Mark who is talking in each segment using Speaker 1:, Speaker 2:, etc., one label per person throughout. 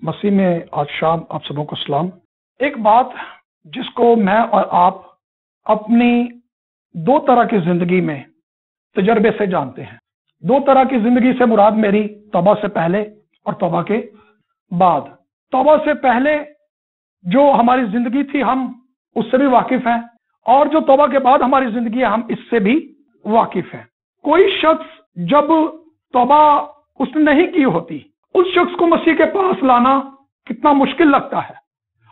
Speaker 1: مسیح میں آج شام آپ سبوں کو سلام۔ ایک بات جس کو میں اور آپ اپنی دو طرح کی زندگی میں تجربے سے جانتے ہیں۔ دو طرح کی زندگی سے مراد میری توبہ سے پہلے اور توبہ کے بعد۔ توبہ سے پہلے جو ہماری زندگی تھی ہم اس سے بھی واقف ہیں، اور جو توبہ کے بعد ہماری زندگی ہے ہم اس سے بھی واقف ہیں۔ کوئی شخص جب توبہ اس نے نہیں کی ہوتی، اس شخص کو مسیح کے پاس لانا کتنا مشکل لگتا ہے۔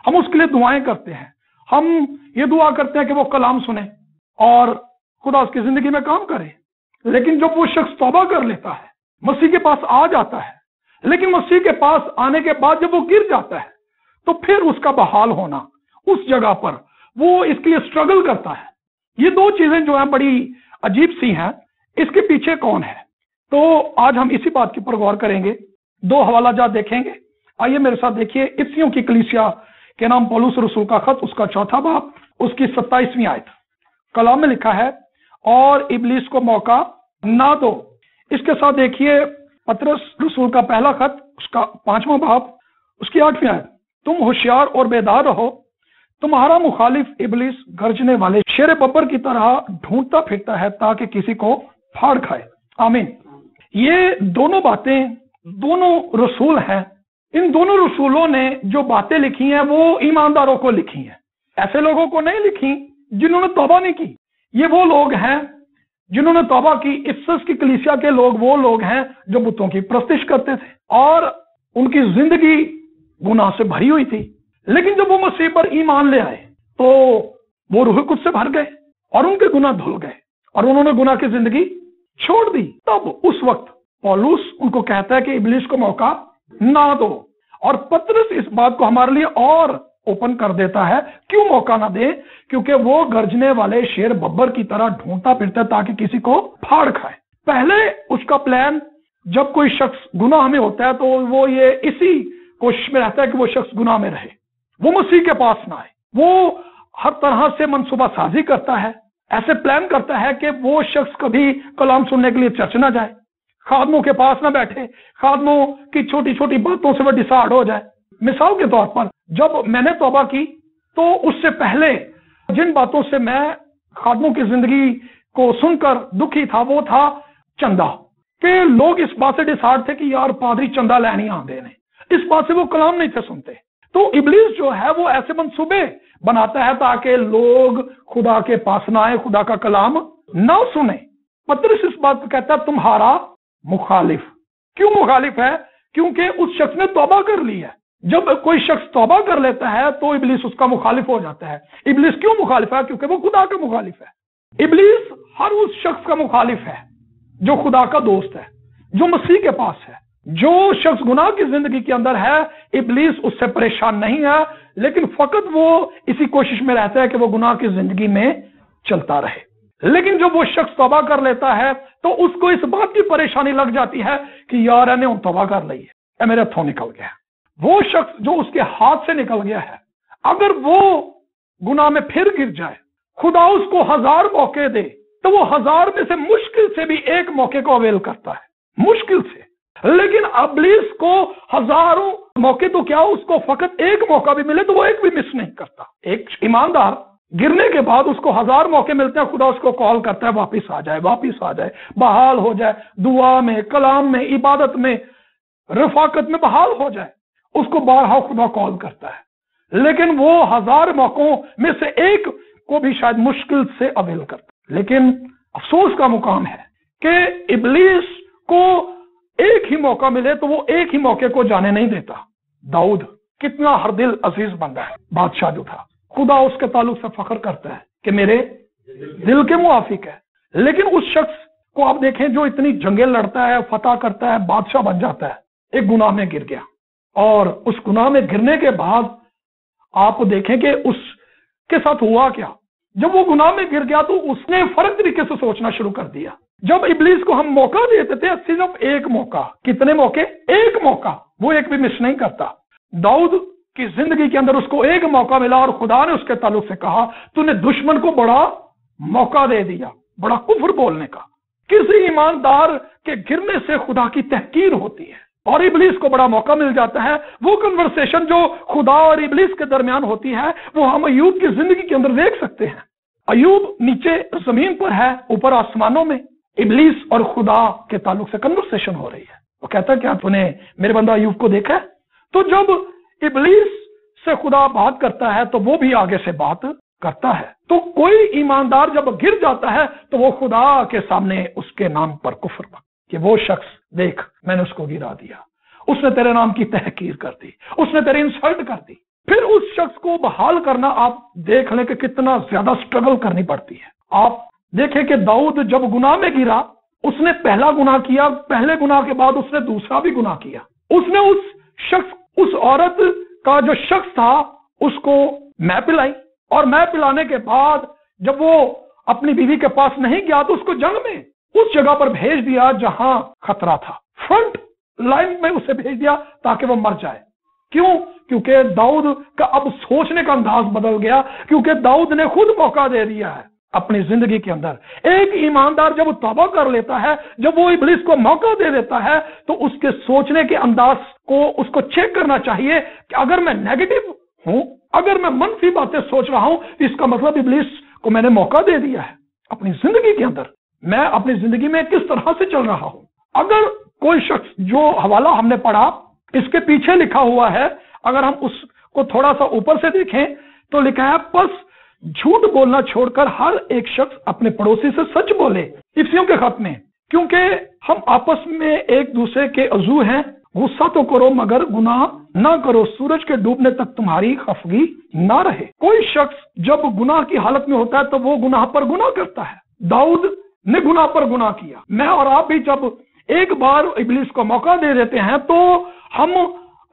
Speaker 1: ہم اس کے لیے دعائیں کرتے ہیں، ہم یہ دعا کرتے ہیں کہ وہ کلام سنے اور خدا اس کی زندگی میں کام کرے، لیکن جب وہ شخص توبہ کر لیتا ہے، مسیح کے پاس آ جاتا ہے، لیکن مسیح کے پاس آنے کے بعد جب وہ گر جاتا ہے تو پھر اس کا بحال ہونا اس جگہ پر وہ اس کے لیے اسٹرگل کرتا ہے۔ یہ دو چیزیں جو ہیں بڑی عجیب سی ہیں، اس کے پیچھے کون ہے؟ تو آج ہم اسی بات کے پر غور کریں گے، دو حوالہ جات دیکھیں گے۔ آئیے میرے ساتھ دیکھیے افسیوں کی کلیسیا کے نام پولس رسول کا خط، اس کا 4 باب، اس کی 27ویں آیت۔ کلام میں لکھا ہے، اور ابلیس کو موقع نہ دو۔ اس کے ساتھ دیکھیے پترس رسول کا پہلا خط، اس کا 5واں باب، اس کی 8ویں آیت۔ تم ہوشیار اور بیدار رہو، تمہارا مخالف ابلیس گرجنے والے شیر ببر کی طرح ڈھونڈتا پھرتا ہے تاکہ کسی کو پھاڑ کھائے۔ آمین۔ یہ دونوں باتیں دونوں رسول ہیں۔ ان دونوں رسولوں نے جو باتیں لکھی ہیں وہ ایمانداروں کو لکھی ہیں، ایسے لوگوں کو نہیں لکھی جنہوں نے توبہ نہیں کی۔ یہ وہ لوگ ہیں جنہوں نے توبہ کی۔ افسس کی کلیسیا کے لوگ وہ لوگ ہیں جو بتوں کی پرستش کرتے تھے اور ان کی زندگی گناہ سے بھری ہوئی تھی، لیکن جب وہ مسیح پر ایمان لے آئے تو وہ روح القدس سے بھر گئے اور ان کے گناہ دھل گئے اور انہوں نے گناہ کی زندگی چھوڑ دی۔ تب اس وقت پولس ان کو کہتا ہے کہ ابلیس کو موقع نہ دو، اور پترس اس بات کو ہمارے لیے اور اوپن کر دیتا ہے، کیوں موقع نہ دے؟ کیونکہ وہ گرجنے والے شیر ببر کی طرح ڈھونڈتا پھرتا ہے تاکہ کسی کو پھاڑ کھائے۔ پہلے اس کا پلان، جب کوئی شخص گناہ میں ہوتا ہے تو وہ یہ اسی کوشش میں رہتا ہے کہ وہ شخص گناہ میں رہے، وہ مسیح کے پاس نہ آئے۔ وہ ہر طرح سے منصوبہ سازی کرتا ہے، ایسے پلان کرتا ہے کہ وہ شخص کبھی کلام سننے کے لیے چرچ نہ جائے، خادموں کے پاس نہ بیٹھے، خادموں کی چھوٹی چھوٹی باتوں سے وہ ڈسارڈ ہو جائے۔ مثال کے طور پر جب میں نے توبہ کی تو اس سے پہلے جن باتوں سے میں خادموں کی زندگی کو سن کر دکھی تھا وہ تھا چندہ، کہ لوگ اس بات سے ڈسارڈ تھے کہ یار پادری چندہ لینی آندے نے، اس بات سے وہ کلام نہیں تھے سنتے۔ تو ابلیس جو ہے وہ ایسے منصوبے بناتا ہے تاکہ لوگ خدا کے پاس نہ آئے، خدا کا کلام نہ سنیں۔ پترس اس بات کو کہتا ہے تمہارا مخالف۔ کیوں مخالف ہے؟ کیونکہ اس شخص نے توبہ کر لی ہے۔ جب کوئی شخص توبہ کر لیتا ہے تو ابلیس اس کا مخالف ہو جاتا ہے۔ ابلیس کیوں مخالف ہے؟ کیونکہ وہ خدا کا مخالف ہے۔ ابلیس ہر اس شخص کا مخالف ہے جو خدا کا دوست ہے، جو مسیح کے پاس ہے۔ جو شخص گناہ کی زندگی کے اندر ہے، ابلیس اس سے پریشان نہیں ہے، لیکن فقط وہ اسی کوشش میں رہتا ہے کہ وہ گناہ کی زندگی میں چلتا رہے۔ لیکن جب وہ شخص توبہ کر لیتا ہے تو اس کو اس بات کی پریشانی لگ جاتی ہے کہ یار نے توبہ کر لی ہے، اے میرے ہاتھوں نکل گیا۔ وہ شخص جو اس کے ہاتھ سے نکل گیا ہے، اگر وہ گناہ میں پھر گر جائے، خدا اس کو 1000 موقع دے تو وہ 1000 میں سے مشکل سے بھی ایک موقع کو اویل کرتا ہے، مشکل سے۔ لیکن ابلیس کو 1000 موقع تو کیا، اس کو فقط ایک موقع بھی ملے تو وہ ایک بھی مس نہیں کرتا۔ ایک ایماندار گرنے کے بعد اس کو 1000 موقع ملتے ہیں، خدا اس کو کال کرتا ہے واپس آ جائے، واپس آ جائے، بحال ہو جائے، دعا میں، کلام میں، عبادت میں، رفاقت میں بحال ہو جائے۔ اس کو بارہا خدا کال کرتا ہے، لیکن وہ 1000 موقعوں میں سے ایک کو بھی شاید مشکل سے اویل کرتا ہے۔ لیکن افسوس کا مقام ہے کہ ابلیس کو ایک ہی موقع ملے تو وہ ایک ہی موقع کو جانے نہیں دیتا۔ داؤد کتنا ہر دل عزیز بندہ ہے، بادشاہ جو تھا، خدا اس کے تعلق سے فخر کرتا ہے کہ میرے دل کے موافق ہے۔ لیکن اس شخص کو آپ دیکھیں جو اتنی جنگیں لڑتا ہے، فتح کرتا ہے، بادشاہ بن جاتا ہے، ایک گناہ میں گر گیا، اور اس گناہ میں گرنے کے بعد آپ دیکھیں کہ اس کے ساتھ ہوا کیا۔ جب وہ گناہ میں گر گیا تو اس نے فرق طریقے سے سوچنا شروع کر دیا۔ جب ابلیس کو ہم موقع دیتے تھے، صرف ایک موقع، کتنے موقع؟ ایک موقع، وہ ایک بھی مس نہیں کرتا۔ داؤد کی زندگی کے اندر اس کو ایک موقع ملا اور خدا نے اس کے تعلق سے کہا تو نے دشمن کو بڑا موقع دے دیا، بڑا کفر بولنے کا۔ کسی ایماندار کے گرنے سے خدا کی تحقیر ہوتی ہے، और इब्लीस को बड़ा मौका मिल जाता है। वो कन्वर्सेशन जो खुदा और इब्लीस के दरमियान होती है वो हम अय्यूब की जिंदगी के अंदर देख सकते हैं। अय्यूब नीचे जमीन पर है, ऊपर आसमानों में इब्लीस और खुदा के ताल्लुक से कन्वर्सेशन हो रही है। वो कहता है क्या तूने मेरे बंदा अय्यूब को देखा है? तो जब इब्लीस से खुदा बात करता है तो वो भी आगे से बात करता है। तो कोई ईमानदार जब गिर जाता है तो वो खुदा के सामने उसके नाम पर कुफ्र कि वो शख्स देख मैंने उसको गिरा दिया, उसने तेरे नाम की तहकीर कर दी, उसने तेरी इंसल्ट कर दी। फिर उस शख्स को बहाल करना आप देख लें कि कितना ज्यादा स्ट्रगल करनी पड़ती है। आप देखें कि दाऊद जब गुनाह में गिरा, उसने पहला गुनाह किया, पहले गुनाह के बाद उसने दूसरा भी गुनाह किया। उसने उस शख्स, उस औरत का जो शख्स था उसको मैं पिलाई, और मैं पिलाने के बाद जब वो अपनी बीवी के पास नहीं गया तो उसको जंग में उस जगह पर भेज दिया जहां खतरा था, फ्रंट लाइन में उसे भेज दिया ताकि वो मर जाए। क्यों? क्योंकि दाऊद का अब सोचने का अंदाज बदल गया, क्योंकि दाऊद ने खुद मौका दे दिया है अपनी जिंदगी के अंदर। एक ईमानदार जब तौबा कर लेता है, जब वो इब्लीस को मौका दे देता है, तो उसके सोचने के अंदाज को उसको चेक करना चाहिए कि अगर मैं नेगेटिव हूं, अगर मैं मनफी बातें सोच रहा हूं, तो इसका मतलब इब्लीस को मैंने मौका दे दिया है अपनी जिंदगी के अंदर। मैं अपनी जिंदगी में किस तरह से चल रहा हूं। अगर कोई शख्स, जो हवाला हमने पढ़ा इसके पीछे लिखा हुआ है, अगर हम उसको थोड़ा सा ऊपर से देखें तो लिखा है बस झूठ बोलना छोड़कर हर एक शख्स अपने पड़ोसी से सच बोले। इफ्सियों के खत में, क्योंकि हम आपस में एक दूसरे के अज़ू हैं। गुस्सा तो करो मगर गुनाह ना करो, सूरज के डूबने तक तुम्हारी खफगी ना रहे। कोई शख्स जब गुनाह की हालत में होता है तो वो गुनाह पर गुनाह करता है। दाऊद ने गुनाह पर गुनाह किया। मैं और आप भी जब एक बार इब्लीस को मौका दे देते हैं तो हम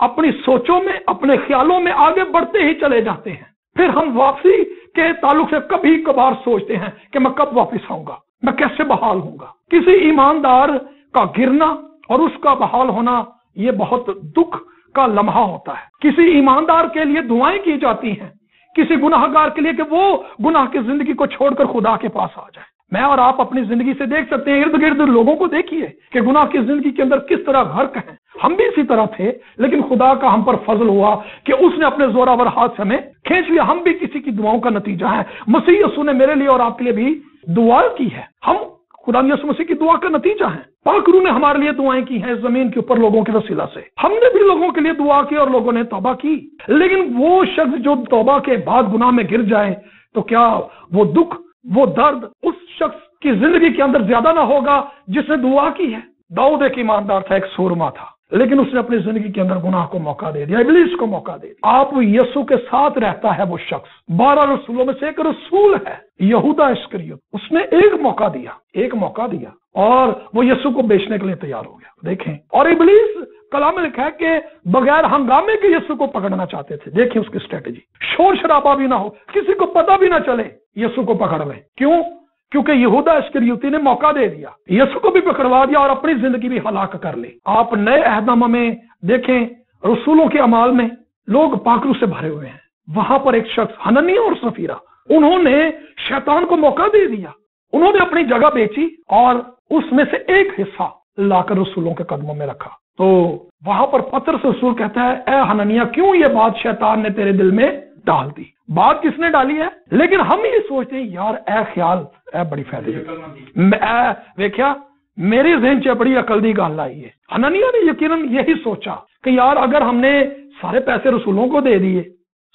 Speaker 1: अपनी सोचों में, अपने ख्यालों में आगे बढ़ते ही चले जाते हैं। फिर हम वापसी के ताल्लुक से कभी कभार सोचते हैं कि मैं कब वापस आऊंगा, मैं कैसे बहाल होऊंगा। किसी ईमानदार का गिरना और उसका बहाल होना ये बहुत दुख का लम्हा होता है। किसी ईमानदार के लिए दुआएं की जाती हैं, किसी गुनाहगार के लिए कि वो गुनाह की जिंदगी को छोड़कर खुदा के पास आ जाए। मैं और आप अपनी जिंदगी से देख सकते हैं, इर्द गिर्द लोगों को देखिए कि गुनाह की जिंदगी के अंदर किस तरह गर्क हैं। हम भी इसी तरह थे, लेकिन खुदा का हम पर फजल हुआ कि उसने अपने जोरावर हाथ से हमें खींच लिया। हम भी किसी की दुआओं का नतीजा है। मसीह यीशु ने मेरे लिए और आपके लिए भी दुआ की है। हम खुदा यीशु मसीह की दुआ का नतीजा है। पाक रूह ने हमारे लिए दुआएं की हैं जमीन के ऊपर लोगों के वसीला से। हमने भी लोगों के लिए दुआ की और लोगों ने तौबा की। लेकिन वो शख्स जो तौबा के बाद गुनाह में गिर जाए तो क्या वो दुख, वो दर्द उस शख्स की जिंदगी के अंदर ज्यादा ना होगा जिसने दुआ की है? दाऊद एक ईमानदार था, एक सूरमा था, लेकिन उसने अपनी जिंदगी के अंदर गुनाह को मौका दे दिया, इब्लीस को मौका दे दिया। आप यीशु के साथ रहता है वो शख्स, 12 रसूलों में से एक रसूल है, यहूदा इस्करियोत। उसने एक मौका दिया और वो यीशु को बेचने के लिए तैयार हो गया। देखें, और इब्लीस कलाम में लिखा है कि बगैर हंगामे के यीशु को पकड़ना चाहते थे। देखिए उसकी स्ट्रेटेजी, शोर शराबा भी ना हो, किसी को पता भी ना चले, यीशु को पकड़ लें। क्यों? क्योंकि यहूदा इस्करियोती ने मौका दे दिया, यीशु को भी पकड़वा दिया और अपनी जिंदगी भी हलाक कर ली। आप नए अहदनामा में देखें, रसूलों के अमाल में लोग पाकरू से भरे हुए हैं। वहां पर एक शख्स हननिया और सफीरा, उन्होंने शैतान को मौका दे दिया। उन्होंने अपनी जगह बेची और उसमें से एक हिस्सा लाकर रसूलों के कदमों में रखा। तो वहां पर पतरस रसूल कहता है, ए हननिया, क्यों ये बात शैतान ने तेरे दिल में डाल दी? बात किसने डाली है? लेकिन हम ये सोचते हैं यार ए ख्याल ए बड़ी फायदे वेख्या मेरी ज़हन च बड़ी अकल दी गल आई है। हननिया ने यकीनन यही सोचा कि यार अगर हमने सारे पैसे रसूलों को दे दिए,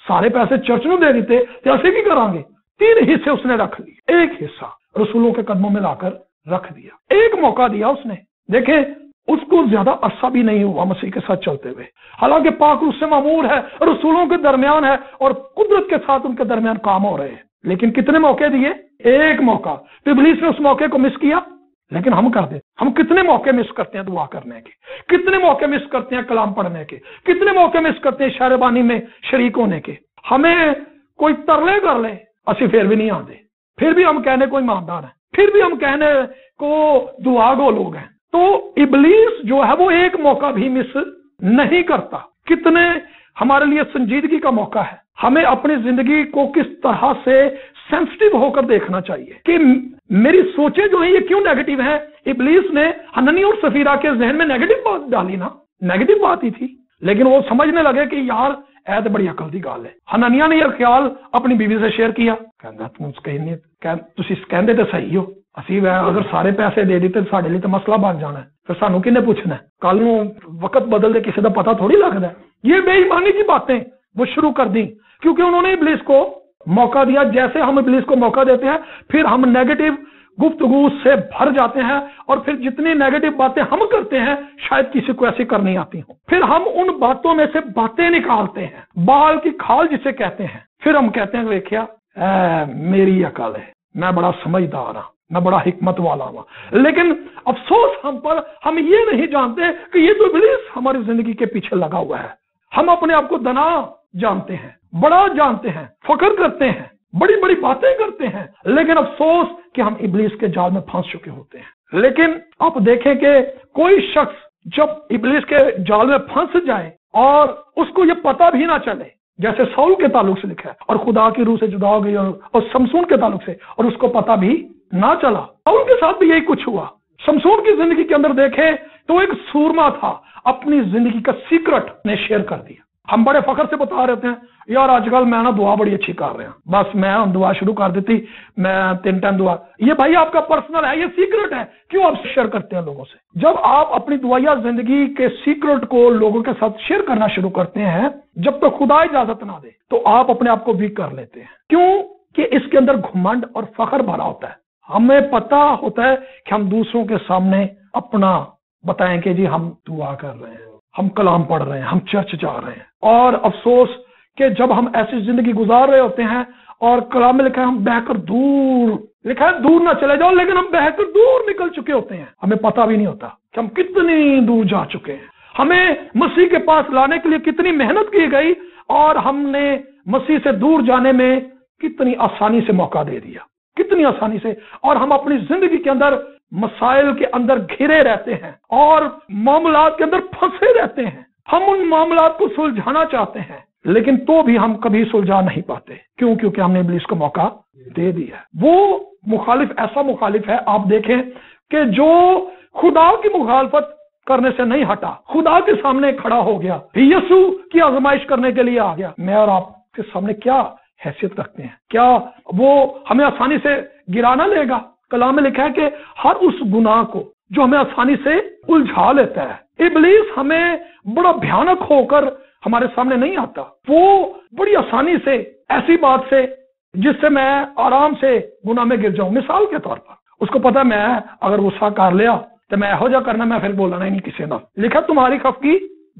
Speaker 1: सारे पैसे चर्च को दे देते तो ऐसे भी करांगे। 3 हिस्से उसने रख लिए, एक हिस्सा रसूलों के कदमों में लाकर रख दिया। एक मौका दिया उसने। देखें, उसको ज्यादा अरसा भी नहीं हुआ मसीह के साथ चलते हुए, हालांकि पाक उससे मामूर है, रसूलों के दरमियान है और कुदरत के साथ उनके दरमियान काम हो रहे हैं। लेकिन कितने मौके दिए? एक मौका। तो इब्लीस ने उस मौके को मिस किया। लेकिन हम कर दे, हम कितने मौके मिस करते हैं दुआ करने के, कितने मौके मिस करते हैं कलाम पढ़ने के, कितने मौके मिस करते हैं शहरबानी में शरीक होने के। हमें कोई तरले कर ले, असि फिर भी नहीं आते, फिर भी हम कहने को ईमानदार है, फिर भी हम कहने को दुआगो लोग हैं। तो इब्लीस जो है वो एक मौका भी मिस नहीं करता। कितने हमारे लिए संजीदगी का मौका है। हमें अपनी जिंदगी को किस तरह से सेंसिटिव होकर देखना चाहिए कि मेरी सोचें जो है ये क्यों नेगेटिव है। इब्लीस ने हननी और सफीरा के जहन में नेगेटिव बात डाली ना, नेगेटिव बात ही थी, लेकिन वो समझने लगे कि यार ऐ तो बड़ी अकल दी गल है। हननिया ने यह ख्याल अपनी बीवी से शेयर किया, कहंदा तुसीं कहंदे ते सही हो, असीं अगर सारे पैसे दे दिते साडे लई तो मसला बन जाना है, फिर सानू किन्ने पुछना है, कल नूं वक्त बदलदे किसी का पता थोड़ी लगता है। ये बेईमानी की बातें वो शुरू कर दी, क्योंकि उन्होंने इब्लीस को मौका दिया। जैसे हम इब्लीस को मौका देते हैं, फिर हम नेगेटिव गुफ्तगू से भर जाते हैं, और फिर जितनी नेगेटिव बातें हम करते हैं शायद किसी को ऐसी करनी आती हो, फिर हम उन बातों में से बातें निकालते हैं, बाल की खाल जिसे कहते हैं। फिर हम कहते हैं देखिया मेरी अकल है, मैं बड़ा समझदार हूं, मैं बड़ा हिकमत वाला हूं। लेकिन अफसोस हम पर, हम ये नहीं जानते कि ये तो इब्लीस हमारी जिंदगी के पीछे लगा हुआ है। हम अपने आप को दना जानते हैं, बड़ा जानते हैं, फख्र करते हैं, बड़ी बड़ी बातें करते हैं, लेकिन अफसोस कि हम इब्लीस के जाल में फंस चुके होते हैं। लेकिन आप देखें कि कोई शख्स जब इब्लीस के जाल में फंस जाए और उसको ये पता भी ना चले, जैसे साउल के ताल्लुक से लिखा है, और खुदा की रूह से जुदा हो गई, और शमसून के ताल्लुक से, और उसको पता भी ना चला। साउल के साथ भी यही कुछ हुआ। शमसून की जिंदगी के अंदर देखे तो एक सूरमा था, अपनी जिंदगी का सीक्रेट ने शेयर कर दिया। हम बड़े फख्र से बता रहे थे यार आजकल मैं ना दुआ बड़ी अच्छी कर रहे हैं, बस मैं दुआ शुरू कर देती, मैं 3 टाइम दुआ। ये भाई आपका पर्सनल है, ये सीक्रेट है, क्यों आप शेयर करते हैं लोगों से? जब आप अपनी दुआया जिंदगी के सीक्रेट को लोगों के साथ शेयर करना शुरू करते हैं, जब तक खुदा इजाजत ना दे, तो आप अपने आप को वीक कर लेते हैं। क्यों? कि इसके अंदर घमंड और फख्र भरा होता है। हमें पता होता है कि हम दूसरों के सामने अपना बताएं कि जी हम दुआ कर रहे हैं, हम कलाम पढ़ रहे हैं, हम चर्च जा रहे हैं। और अफसोस कि जब हम ऐसी जिंदगी गुजार रहे होते हैं, और कलाम में लिखा है हम बहकर दूर, लिखा है दूर ना चले जाओ, लेकिन हम बहकर दूर निकल चुके होते हैं, हमें पता भी नहीं होता कि हम कितनी दूर जा चुके हैं। हमें मसीह के पास लाने के लिए कितनी मेहनत की गई, और हमने मसीह से दूर जाने में कितनी आसानी से मौका दे दिया, कितनी आसानी से। और हम अपनी जिंदगी के अंदर मसाइल के अंदर घिरे रहते हैं, और मामलात के अंदर फंसे रहते हैं। हम उन मामलात को सुलझाना चाहते हैं, लेकिन तो भी हम कभी सुलझा नहीं पाते। क्यों? क्योंकि हमने इब्लीस को मौका दे दिया। वो मुखालिफ ऐसा मुखालिफ है, आप देखें कि जो खुदा की मुखालफत करने से नहीं हटा, खुदा के सामने खड़ा हो गया, यीशु की आजमाइश करने के लिए आ गया। मैं और आपके सामने क्या हैसियत रखते हैं? क्या वो हमें आसानी से गिराना लेगा? कलाम में लिखा है कि हर उस गुनाह को जो हमें आसानी से उलझा लेता है, इब्लीस हमें बड़ा भयानक होकर हमारे सामने नहीं आता। वो बड़ी आसानी से ऐसी बात से जिससे मैं आराम से गुनाह में गिर जाऊं, मिसाल के तौर पर उसको पता मैं अगर गुस्सा कर लिया तो मैं हो जा करना, मैं फिर बोलना ही नहीं किसी ना। लिखा तुम्हारी खफकी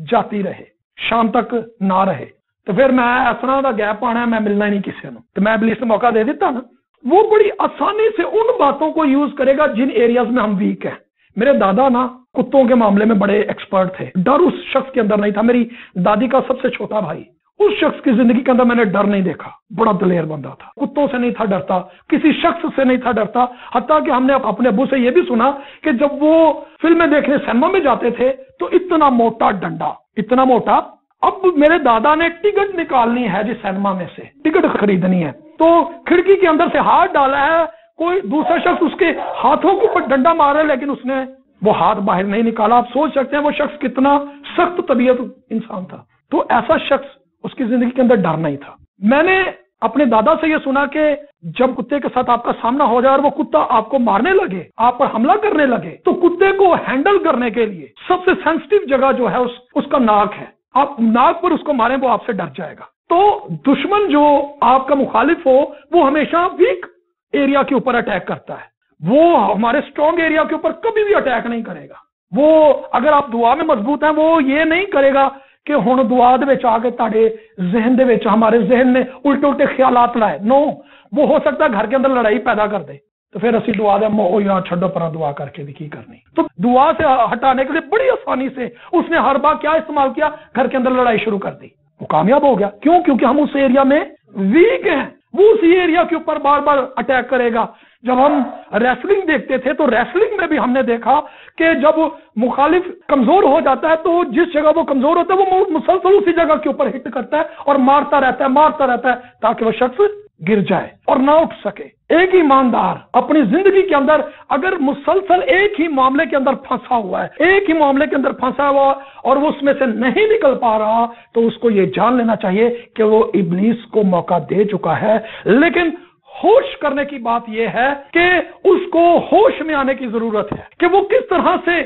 Speaker 1: जाती रहे, शाम तक ना रहे, तो फिर मैं इस तरह का गैप आना है, मैं मिलना ही नहीं किसी को, तो मैं इब्लीस ने मौका दे देता ना। वो बड़ी आसानी से उन बातों को यूज करेगा जिन एरियाज में हम वीक हैं। मेरे दादा ना कुत्तों के मामले में बड़े एक्सपर्ट थे। डर उस शख्स के अंदर नहीं था। मेरी दादी का सबसे छोटा भाई, उस शख्स की जिंदगी के अंदर मैंने डर नहीं देखा। बड़ा दलेर बंदा था, कुत्तों से नहीं था डरता, किसी शख्स से नहीं था डरता। हत्ता कि हमने अपने अब्बू से यह भी सुना कि जब वो फिल्में देखने सिनेमा में जाते थे तो इतना मोटा डंडा, इतना मोटा। अब मेरे दादा ने टिकट निकालनी है जी सिनेमा में से, टिकट खरीदनी है, तो खिड़की के अंदर से हाथ डाला है, कोई दूसरा शख्स उसके हाथों के ऊपर डंडा मारा, लेकिन उसने वो हाथ बाहर नहीं निकाला। आप सोच सकते हैं वो शख्स कितना सख्त तबीयत इंसान था। तो ऐसा शख्स, उसकी जिंदगी के अंदर डर नहीं था। मैंने अपने दादा से ये सुना कि जब कुत्ते के साथ आपका सामना हो जाए और वो कुत्ता आपको मारने लगे, आप पर हमला करने लगे, तो कुत्ते को हैंडल करने के लिए सबसे सेंसिटिव जगह जो है उसका नाक है। आप नाक पर उसको मारें, वो आपसे डर जाएगा। तो दुश्मन जो आपका मुखालिफ हो, वो हमेशा वीक एरिया के ऊपर अटैक करता है। वो हमारे स्ट्रॉन्ग एरिया के ऊपर कभी भी अटैक नहीं करेगा। वो अगर आप दुआ में मजबूत हैं, वो ये नहीं करेगा कि हुण दुआ दे विच आके तुहाडे ज़हन दे विच, हमारे ज़हन में उल्टे उल्टे ख्यालात लाए। नो, वो हो सकता है घर के अंदर लड़ाई पैदा कर दे, तो फिर असी दुआ दे मोह या छड्डो पर दुआ करके भी की करनी। तो दुआ से हटाने के लिए बड़ी आसानी से उसने हर बार क्या इस्तेमाल किया, घर के अंदर लड़ाई शुरू कर दी। वो कामयाब हो गया। क्यों? क्योंकि हम उस एरिया में वीक हैं। वो उसी एरिया के ऊपर बार बार अटैक करेगा। जब हम रेसलिंग देखते थे तो रेसलिंग में भी हमने देखा कि जब मुखालिफ कमजोर हो जाता है तो जिस जगह वो कमजोर होता है वो मुसलसल उसी जगह के ऊपर हिट करता है और मारता रहता है ताकि वो शख्स گر جائے اور نہ اٹھ سکے۔ ایک ایماندار اپنی زندگی کے اندر اگر مسلسل ایک ہی معاملے کے اندر پھنسا ہوا ہے، ایک ہی معاملے کے اندر پھنسا ہوا اور وہ اس میں سے نہیں نکل پا رہا، تو اس کو یہ جان لینا چاہیے کہ وہ ابلیس کو موقع دے چکا ہے۔ لیکن ہوش کرنے کی بات یہ ہے کہ اس کو ہوش میں آنے کی ضرورت ہے کہ وہ کس طرح سے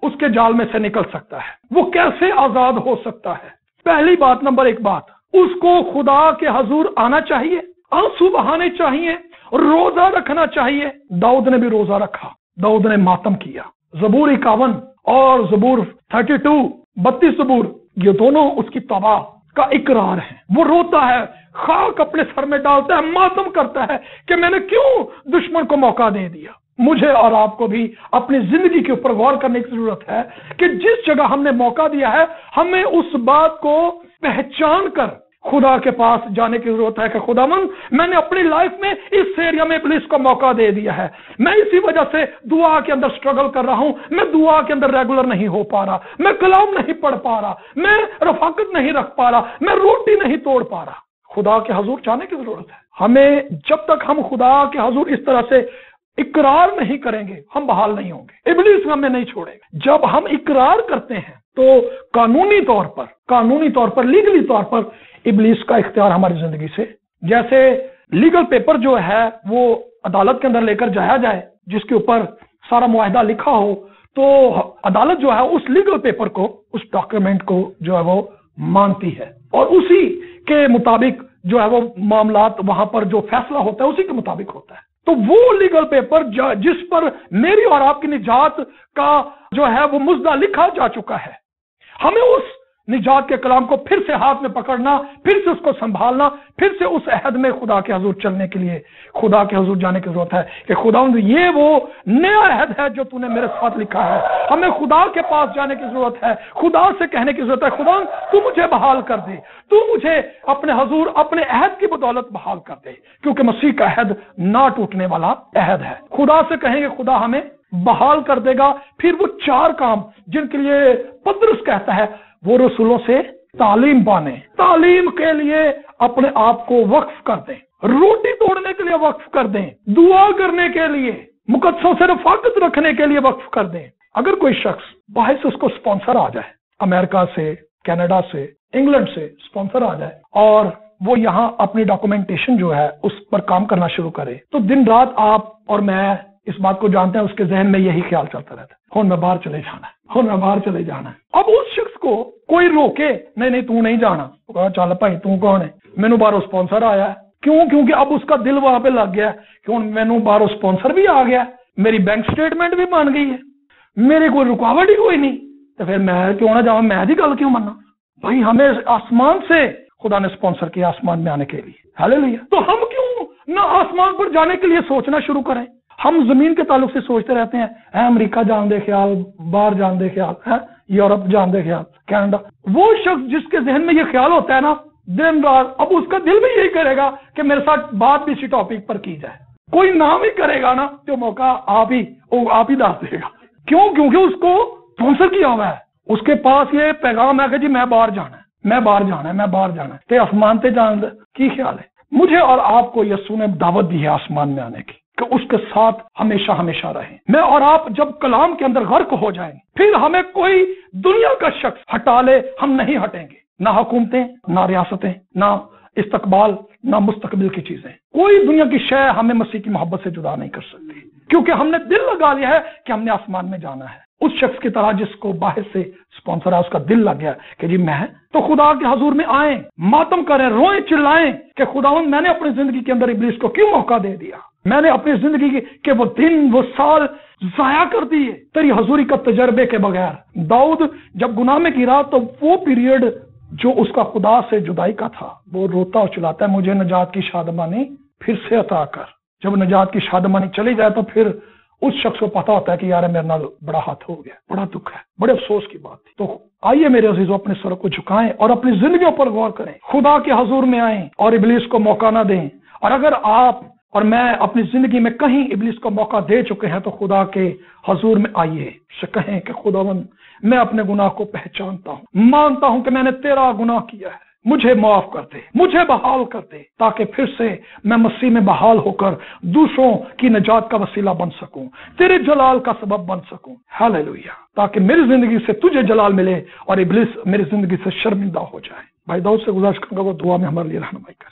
Speaker 1: اس کے جال میں سے نکل سکتا ہے، وہ کیسے آزاد ہو سکتا ہے۔ پہلی بات، نمبر ایک بات، اس کو خدا کے حضور آنا چاہیے، آنسو بہانے چاہیے، روزہ رکھنا چاہیے۔ داؤد نے بھی روزہ رکھا، داؤد نے ماتم کیا۔ زبور 51 اور زبور 32 زبور، یہ دونوں اس کی توبہ کا اقرار ہے۔ وہ روتا ہے، خاک اپنے سر میں ڈالتا ہے، ماتم کرتا ہے کہ میں نے کیوں دشمن کو موقع دے دیا۔ مجھے اور آپ کو بھی اپنی زندگی کے اوپر غور کرنے کی ضرورت ہے کہ جس جگہ ہم نے موقع دیا ہے، ہمیں اس بات کو پہچان کر خدا کے پاس جانے کی ضرورت ہے کہ خداوند، میں نے اپنی لائف میں اس ایریا میں ابلیس کو موقع دے دیا ہے، میں اسی وجہ سے دعا کے اندر سٹرگل کر رہا ہوں، میں دعا کے اندر ریگولر نہیں ہو پا رہا، میں کلام نہیں پڑھ پا رہا، میں رفاقت نہیں رکھ پا رہا، میں روٹی نہیں توڑ پا رہا۔ خدا کے حضور جانے کی ضرورت ہے۔ ہمیں جب تک ہم خدا کے حضور اس طرح سے اقرار نہیں کریں گے، ہم بحال نہیں ہوں گے، ابلیس ہمیں نہیں چھوڑے گا۔ جب ہم اقرار کرتے ہیں تو قانونی طور پر لیگلی طور پر ابلیس کا اختیار ہماری زندگی سے، جیسے لیگل پیپر جو ہے وہ عدالت کے اندر لے کر جایا جائے، جس کے اوپر سارا معاہدہ لکھا ہو، تو عدالت جو ہے اس لیگل پیپر کو، اس ڈاکیومنٹ کو جو ہے وہ مانتی ہے، اور اسی کے مطابق جو ہے وہ معاملات وہاں پر جو فیصلہ ہوتا ہے اسی کے مطابق ہوتا ہے۔ تو وہ لیگل پیپر جس پر میری اور آپ کی نجات کا جو ہے وہ مزدہ لکھا جا چکا ہے، ہمیں اس نجات کے کلام کو پھر سے ہاتھ میں پکڑنا، پھر سے اس کو سنبھالنا، پھر سے اس عہد میں خدا کے حضور چلنے کے لیے خدا کے حضور جانے کی ضرورت ہے کہ خداوند یہ وہ نیا عہد ہے جو تو نے میرے ساتھ لکھا ہے۔ ہمیں خدا کے پاس جانے کی ضرورت ہے، خدا سے کہنے کی ضرورت ہے، خداوند تو مجھے بحال کر دے، تو مجھے اپنے حضور اپنے عہد کی بدولت بحال کر دے، کیونکہ مسیح کا عہد نہ ٹوٹنے والا عہد ہے۔ خدا سے کہیں گے، خدا ہمیں بحال کر دے گا۔ پھر وہ 4 کام جن کے لیے پطرس کہتا ہے، وہ رسولوں سے تعلیم پانے، تعلیم کے لیے اپنے آپ کو وقف کر دیں، روٹی توڑنے کے لیے وقف کر دیں، دعا کرنے کے لیے، مقدسوں سے رفاقت رکھنے کے لیے وقف کر دیں۔ اگر کوئی شخص باہر سے اس کو سپانسر آ جائے، امریکہ سے، کینیڈا سے، انگلینڈ سے سپانسر آ جائے، اور وہ یہاں اپنی ڈاکومنٹیشن جو ہے اس پر کام کرنا شروع کرے، تو دن رات آپ اور میں اس بات کو جانتے ہیں، اس کے ذہن میں یہی خیال چلتا رہتا ہے، میں باہر چلے جانا ہے، میں باہر چلے جانا ہے۔ اب اس شخص کو کوئی روکے، نہیں تو نہیں جانا، چل بھائی تو کون ہے، مینو باہر سپانسر آیا ہے، کیونکہ اب اس کا دل وہاں پہ لگ گیا، کیوں مینو باہر سپانسر بھی آ گیا، میری بینک سٹیٹمنٹ بھی بن گئی ہے، میری کوئی رکاوٹ ہی کوئی نہیں، تو پھر میں کیوں نہ جاؤں، میں دی گل کیوں ماننا؟ بھائی ہمیں آسمان سے خدا نے سپانسر کیا آسمان میں آنے کے لیے، ہاللیلویا۔ تو ہم کیوں نہ آسمان پر جانے کے لیے سوچنا شروع کریں؟ ہم زمین کے تعلق سے سوچتے رہتے ہیں، امریکہ جان دے خیال، باہر جان دے خیال ہے، یورپ جان دے خیال، کینیڈا۔ وہ شخص جس کے ذہن میں یہ خیال ہوتا ہے نا دن رات، اب اس کا دل بھی یہی کرے گا کہ میرے ساتھ بات بھی اسی ٹاپک پر کی جائے، کوئی نام ہی کرے گا نا تو موقع آپ ہی دس دے گا۔ کیوں؟ کیونکہ اس کو اسپانسر کیا ہوا ہے، اس کے پاس یہ پیغام ہے کہ جی میں باہر جانا ہے، میں باہر جانا ہے، میں باہر جانا ہے، کہ آسمان تے جان کی خیال ہے؟ مجھے اور آپ کو یسوع نے دعوت دی ہے آسمان میں آنے کی، کہ اس کے ساتھ ہمیشہ ہمیشہ رہیں۔ میں اور آپ جب کلام کے اندر غرق ہو جائیں، پھر ہمیں کوئی دنیا کا شخص ہٹا لے، ہم نہیں ہٹیں گے، نہ حکومتیں، نہ ریاستیں، نہ استقبال، نہ مستقبل کی چیزیں، کوئی دنیا کی شے ہمیں مسیح کی محبت سے جدا نہیں کر سکتی، کیونکہ ہم نے دل لگا لیا ہے کہ ہم نے آسمان میں جانا ہے۔ اس شخص کی طرح جس کو باہر سے سپانسر ہے، اس کا دل لگ گیا کہ جی میں تو خدا کے حضور میں آئیں، ماتم کریں، روئیں، چلائیں کہ خداوند میں نے اپنی زندگی کے اندر ابلیس کو کیوں موقع دے دیا، میں نے اپنی زندگی کے وہ دن، وہ سال ضائع کر دیے تیری حضوری کا تجربے کے بغیر۔ داؤد جب گناہ میں گرا تو وہ پیریڈ جو اس کا خدا سے جدائی کا تھا، وہ روتا اور چلاتا ہے، مجھے نجات کی شادمانی پھر سے عطا کر۔ جب نجات کی شادمانی چلی جائے تو پھر اس شخص کو پتا ہوتا ہے کہ یار میرے نال بڑا ہاتھ ہو گیا، بڑا دکھ ہے، بڑے افسوس کی بات تھی۔ تو آئیے میرے عزیزو، اپنے سر کو جھکائیں اور اپنی زندگیوں پر غور کریں، خدا کے حضور میں آئیں اور ابلیس کو موقع نہ دیں۔ اور اگر آپ اور میں اپنی زندگی میں کہیں ابلیس کو موقع دے چکے ہیں تو خدا کے حضور میں آئیے، سے کہیں کہ خداوند میں اپنے گناہ کو پہچانتا ہوں، مانتا ہوں کہ میں نے تیرا گناہ کیا ہے، مجھے معاف کر دے، مجھے بحال کر دے، تاکہ پھر سے میں مسیح میں بحال ہو کر دوسروں کی نجات کا وسیلہ بن سکوں، تیرے جلال کا سبب بن سکوں۔ ہاللیلویہ، تاکہ میری زندگی سے تجھے جلال ملے اور ابلیس میری زندگی سے شرمندہ ہو جائے۔ بھائی داؤد سے گزارش کروں گا وہ دعا میں ہمارے لیے رہنمائی کرے۔